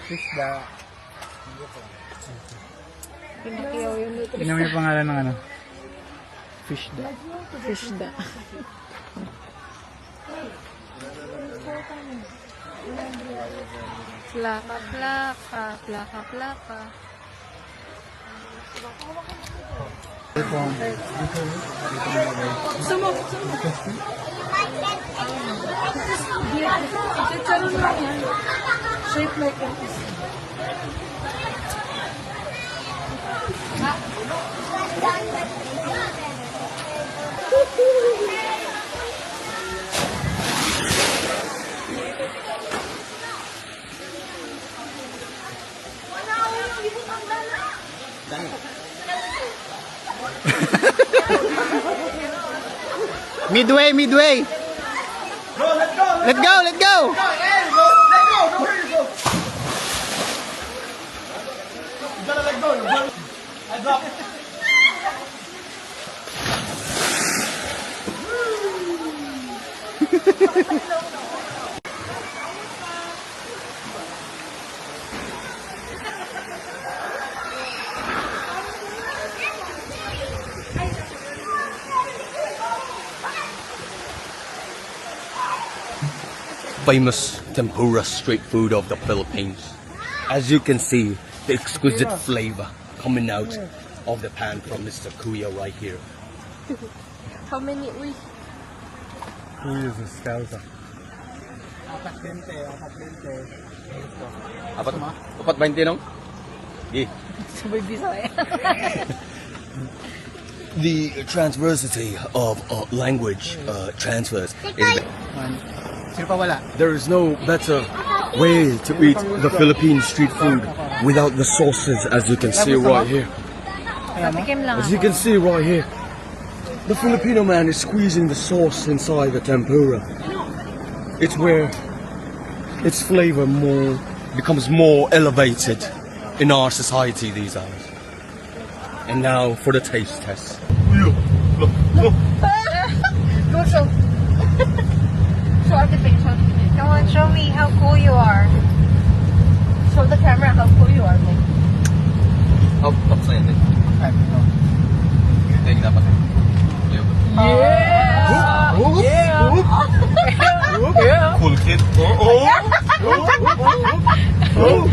Fishda. Pinakiyaw yung nutrition. Tingnan mo yung pangalan ng ano. Fishda. Fishda. Plaka, plaka, plaka, plaka. Sumok, sumok. Chicharon lang yan. Shaped like a fish. Midway, midway. Let go, let go. Famous tempura street food of the Philippines. As you can see, the exquisite flavor coming out of the pan from Mr. Kuya right here. How many we? Who is this Stelza? Apat 20 no? Sabay Bisaya. The transversity of language transfers is Sino pa wala? there is no better way to eat the Philippine street food without the sauces, as you can see right here. Patikim lang As you can see right here, the Filipino man is squeezing the sauce inside the tempura. It's where its flavor becomes more elevated in our society these days. And now for the taste test. Go show. Show Ate Pink, show Ate Pink. Come on, show me how cool you are. Show the camera how cool you are, Mike. Up sa yan eh. Ito yung dapat eh. Yeah! Yeah! Cool kid. Oh!